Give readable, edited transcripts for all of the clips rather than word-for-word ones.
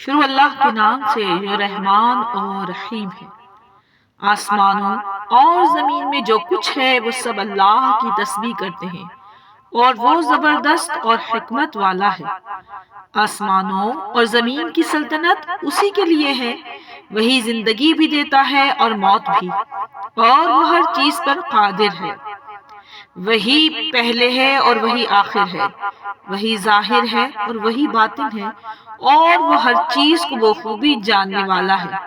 شروع اللہ کے نام سے جو رحمان اور رحیم ہے۔ آسمانوں اور زمین میں جو کچھ ہے وہ سب اللہ کی تسبیح کرتے ہیں اور وہ زبردست اور حکمت والا ہے۔ آسمانوں اور زمین کی سلطنت اسی کے لیے ہے، وہی زندگی بھی دیتا ہے اور موت بھی، اور وہ ہر چیز پر قادر ہے۔ وہی پہلے ہے اور وہی آخر ہے، وہی ظاہر ہے اور وہی باطن ہے، اور وہ ہر چیز کو بخوبی جاننے والا ہے۔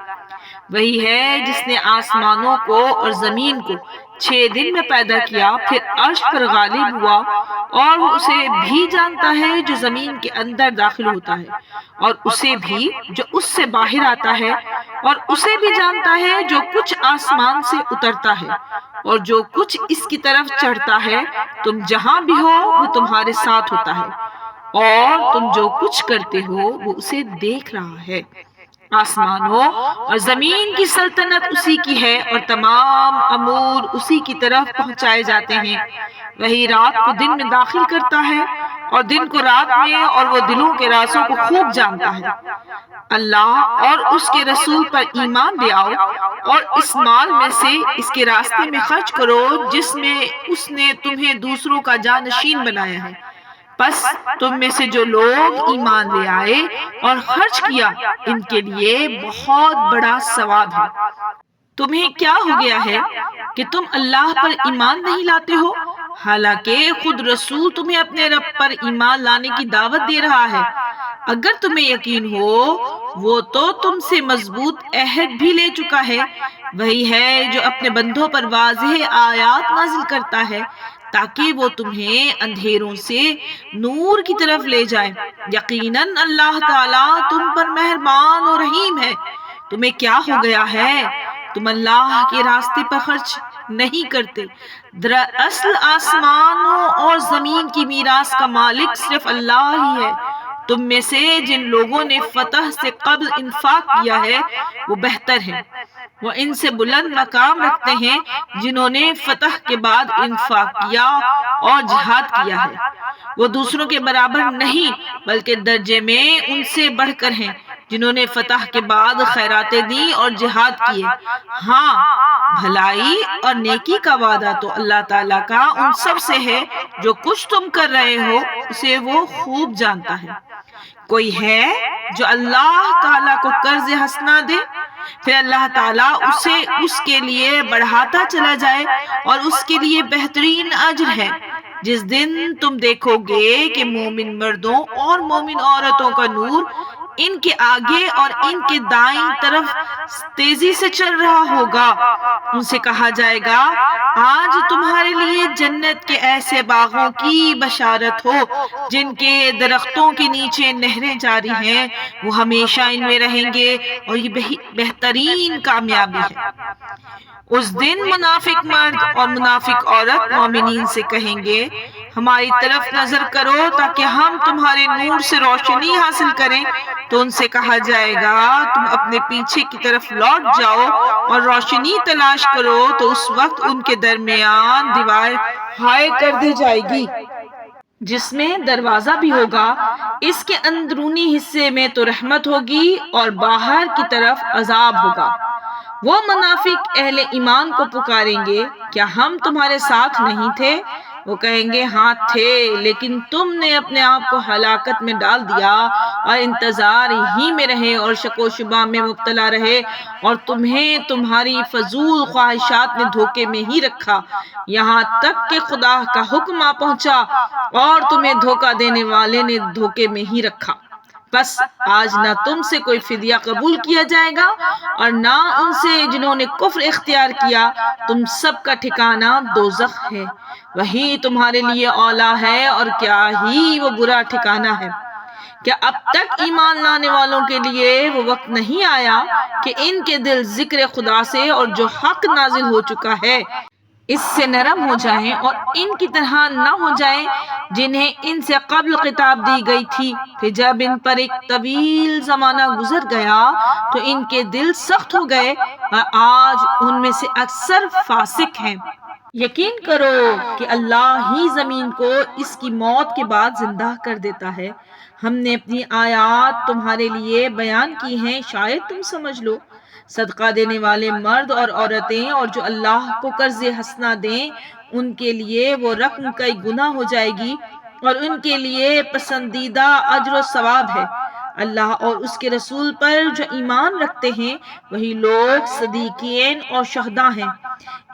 وہی ہے جس نے آسمانوں کو اور زمین کو 6 دن میں پیدا کیا، پھر عرش پر غالب ہوا، اور وہ اسے بھی جانتا ہے جو زمین کے اندر داخل ہوتا ہے، اور اسے بھی جو اس سے باہر آتا ہے، اور اسے بھی جانتا ہے جو کچھ آسمان سے اترتا ہے اور جو کچھ اس کی طرف چڑھتا ہے۔ تم جہاں بھی ہو وہ تمہارے ساتھ ہوتا ہے، اور تم جو کچھ کرتے ہو وہ اسے دیکھ رہا ہے۔ آسمانوں اور زمین کی سلطنت اسی کی ہے اور تمام امور اسی کی طرف پہنچائے جاتے ہیں۔ وہی رات کو دن میں داخل کرتا ہے اور دن کو رات میں، اور وہ دلوں کے رازوں کو خوب جانتا ہے۔ اللہ اور اس کے رسول پر ایمان لے آؤ اور اس مال میں سے اس کے راستے میں خرچ کرو جس میں اس نے تمہیں دوسروں کا جانشین بنایا ہے۔ پس تم میں سے جو لوگ ایمان لے آئے اور خرچ کیا، ان کے لیے بہت بڑا ثواب ہے۔ تمہیں کیا ہو گیا ہے کہ تم اللہ پر ایمان نہیں لاتے ہو، حالانکہ خود رسول تمہیں اپنے رب پر ایمان لانے کی دعوت دے رہا ہے۔ اگر تمہیں یقین ہو وہ تو تم سے مضبوط عہد بھی لے چکا ہے۔ وہی ہے جو اپنے بندوں پر واضح آیات نازل کرتا ہے تاکہ وہ تمہیں اندھیروں سے نور کی طرف لے جائے۔ یقیناً اللہ تعالیٰ تم پر مہربان اور رحیم ہے۔ تمہیں کیا ہو گیا ہے؟ تم اللہ کے راستے پر خرچ نہیں کرتے۔ دراصل آسمانوں اور زمین کی میراث کا مالک صرف اللہ ہی ہے۔ تم میں سے جن لوگوں نے فتح سے قبل انفاق کیا ہے وہ بہتر ہیں، وہ ان سے بلند مقام رکھتے ہیں جنہوں نے فتح کے بعد انفاق کیا اور جہاد کیا ہے۔ وہ دوسروں کے برابر نہیں بلکہ درجے میں ان سے بڑھ کر ہیں جنہوں نے فتح کے بعد خیراتیں دی اور جہاد کیے۔ ہاں، بھلائی اور نیکی کا وعدہ تو اللہ تعالیٰ کا ان سب سے ہے، جو کچھ تم کر رہے ہو اسے وہ خوب جانتا ہے۔ کوئی ہے جو اللہ تعالیٰ کو قرض حسنہ دے، پھر اللہ تعالیٰ اسے اس کے لیے بڑھاتا چلا جائے، اور اس کے لیے بہترین اجر ہے۔ جس دن تم دیکھو گے کہ مومن مردوں اور مومن عورتوں کا نور ان کے آگے اور ان کے دائیں طرف تیزی سے چل رہا ہوگا، ان سے کہا جائے گا آج تمہارے لیے جنت کے ایسے باغوں کی بشارت ہو جن کے درختوں کے نیچے نہریں جاری ہیں، وہ ہمیشہ ان میں رہیں گے، اور یہ بہترین کامیابی ہے۔ اس دن منافق مرد اور منافق عورت مومنین سے کہیں گے ہماری طرف نظر کرو تاکہ ہم تمہارے نور سے روشنی حاصل کریں، تو ان سے کہا جائے گا تم اپنے پیچھے کی طرف لوٹ جاؤ اور روشنی تلاش کرو، تو اس وقت ان کے درمیان دیوار حائل کر دی جائے گی جس میں دروازہ بھی ہوگا۔ اس کے اندرونی حصے میں تو رحمت ہوگی اور باہر کی طرف عذاب ہوگا۔ وہ منافق اہل ایمان کو پکاریں گے کیا ہم تمہارے ساتھ نہیں تھے؟ وہ کہیں گے ہاں تھے، لیکن تم نے اپنے آپ کو ہلاکت میں ڈال دیا اور انتظار ہی میں رہے اور شک و شبہ میں مبتلا رہے، اور تمہیں تمہاری فضول خواہشات نے دھوکے میں ہی رکھا، یہاں تک کہ خدا کا حکم آ پہنچا اور تمہیں دھوکہ دینے والے نے دھوکے میں ہی رکھا۔ بس آج نہ تم سے کوئی فدیہ قبول کیا جائے گا اور نہ ان سے جنہوں نے کفر اختیار کیا، تم سب کا ٹھکانہ دوزخ ہے، وہی تمہارے لیے اولیٰ ہے، اور کیا ہی وہ برا ٹھکانہ ہے۔ کیا اب تک ایمان لانے والوں کے لیے وہ وقت نہیں آیا کہ ان کے دل ذکر خدا سے اور جو حق نازل ہو چکا ہے اس سے نرم ہو جائیں، اور ان کی طرح نہ ہو جائیں جنہیں ان سے قبل خطاب دی گئی تھی؟ پھر جب ان پر ایک طویل زمانہ گزر گیا تو ان کے دل سخت ہو گئے، اور آج ان میں سے اکثر فاسق ہیں۔ یقین کرو کہ اللہ ہی زمین کو اس کی موت کے بعد زندہ کر دیتا ہے۔ ہم نے اپنی آیات تمہارے لیے بیان کی ہیں، شاید تم سمجھ لو۔ صدقہ دینے والے مرد اور عورتیں اور جو اللہ کو قرض حسنہ دیں ان کے لیے وہ رقم کئی گنا ہو جائے گی اور ان کے لیے پسندیدہ اجر و ثواب ہے۔ اللہ اور اس کے رسول پر جو ایمان رکھتے ہیں وہی لوگ صدیقین اور شہداء ہیں۔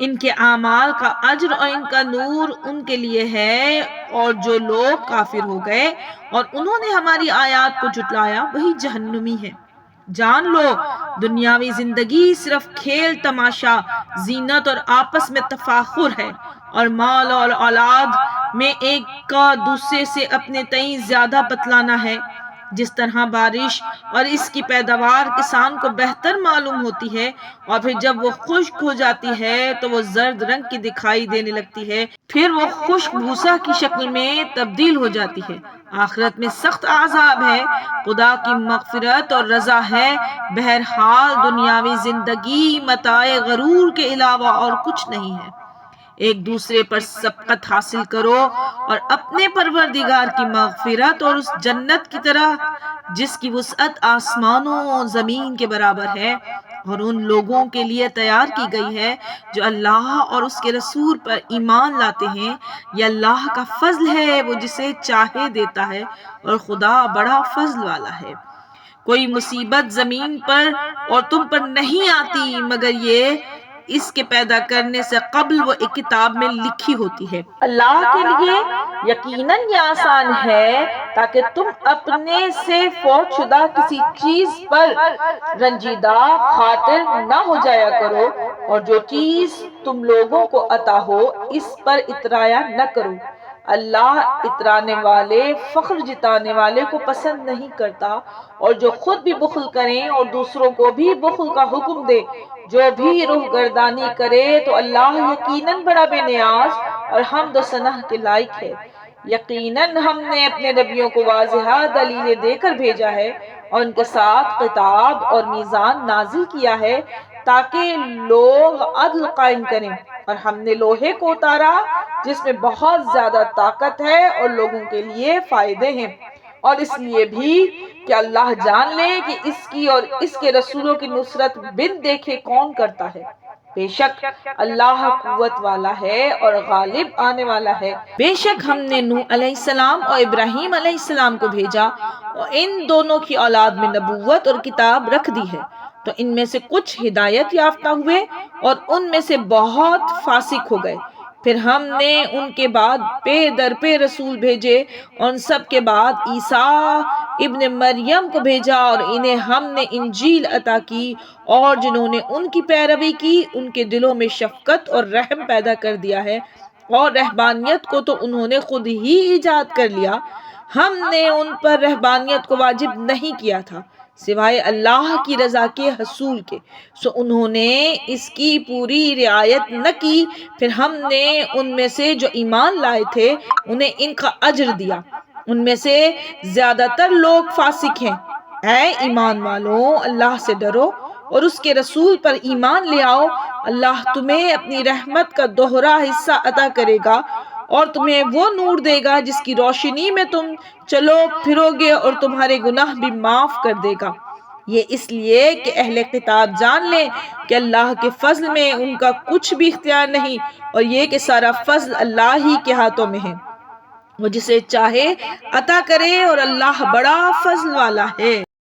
ان کے اعمال کا اجر اور ان کا نور ان کے لیے ہے، اور جو لوگ کافر ہو گئے اور انہوں نے ہماری آیات کو جھٹلایا وہی جہنمی ہے۔ جان لو دنیاوی زندگی صرف کھیل تماشا، زینت اور آپس میں تفاخر ہے، اور مال اور اولاد میں ایک کا دوسرے سے اپنے تئیں زیادہ بتلانا ہے۔ جس طرح بارش اور اس کی پیداوار کسان کو بہتر معلوم ہوتی ہے اور پھر جب وہ خشک ہو جاتی ہے تو وہ زرد رنگ کی دکھائی دینے لگتی ہے، پھر وہ خشک بھوسا کی شکل میں تبدیل ہو جاتی ہے۔ آخرت میں سخت عذاب ہے، خدا کی مغفرت اور رضا ہے۔ بہرحال دنیاوی زندگی متاع غرور کے علاوہ اور کچھ نہیں ہے۔ ایک دوسرے پر سبقت حاصل کرو اور اپنے پروردگار کی مغفرت اور اس جنت کی طرح جس کی وسعت آسمانوں اور زمین کے برابر ہے اور ان لوگوں کے لیے تیار کی گئی ہے جو اللہ اور اس کے رسول پر ایمان لاتے ہیں۔ یہ اللہ کا فضل ہے، وہ جسے چاہے دیتا ہے اور خدا بڑا فضل والا ہے۔ کوئی مصیبت زمین پر اور تم پر نہیں آتی مگر یہ اس کے پیدا کرنے سے قبل وہ ایک کتاب میں لکھی ہوتی ہے۔ اللہ کے لیے یقیناً یہ آسان ہے تاکہ تم اپنے سے فوت شدہ کسی چیز پر رنجیدہ خاطر نہ ہو جایا کرو، اور جو چیز تم لوگوں کو عطا ہو اس پر اترایا نہ کرو۔ اللہ اترانے والے، فخر جتانے والے کو پسند نہیں کرتا، اور جو خود بھی بخل کریں اور دوسروں کو بھی بخل کا حکم دے، جو بھی روح گردانی کرے تو اللہ یقیناً بڑا بے نیاز اور حمد و ثنا کے لائق ہے۔ یقیناً ہم نے اپنے نبیوں کو واضح دلیلیں دے کر بھیجا ہے اور ان کے ساتھ کتاب اور میزان نازل کیا ہے تاکہ لوگ عدل قائم کریں، اور ہم نے لوہے کو اتارا جس میں بہت زیادہ طاقت ہے اور لوگوں کے لیے فائدے ہیں، اور اس لیے بھی کہ اللہ جان لے کہ اس کی اور اس کے رسولوں کی نصرت بن دیکھے کون کرتا ہے۔ بے شک اللہ قوت والا ہے اور غالب آنے والا ہے۔ بے شک ہم نے نوح علیہ السلام اور ابراہیم علیہ السلام کو بھیجا اور ان دونوں کی اولاد میں نبوت اور کتاب رکھ دی ہے، تو ان میں سے کچھ ہدایت یافتہ ہوئے اور ان میں سے بہت فاسق ہو گئے۔ پھر ہم نے ان کے بعد پے در پے رسول بھیجے، اور ان سب کے بعد عیسیٰ ابن مریم کو بھیجا، اور انہیں ہم نے انجیل عطا کی، اور جنہوں نے ان کی پیروی کی ان کے دلوں میں شفقت اور رحم پیدا کر دیا ہے، اور رہبانیت کو تو انہوں نے خود ہی ایجاد کر لیا۔ ہم نے ان پر رہبانیت کو واجب نہیں کیا تھا سوائے اللہ کی رضا کے حصول کے، سو انہوں نے اس کی پوری رعایت نہ کی۔ پھر ہم نے ان میں سے جو ایمان لائے تھے انہیں ان کا اجر دیا، ان میں سے زیادہ تر لوگ فاسق ہیں۔ اے ایمان والوں، اللہ سے ڈرو اور اس کے رسول پر ایمان لے آؤ، اللہ تمہیں اپنی رحمت کا دوہرا حصہ عطا کرے گا اور تمہیں وہ نور دے گا جس کی روشنی میں تم چلو پھرو گے، اور تمہارے گناہ بھی معاف کر دے گا۔ یہ اس لیے کہ اہل کتاب جان لیں کہ اللہ کے فضل میں ان کا کچھ بھی اختیار نہیں، اور یہ کہ سارا فضل اللہ ہی کے ہاتھوں میں ہے، وہ جسے چاہے عطا کرے، اور اللہ بڑا فضل والا ہے۔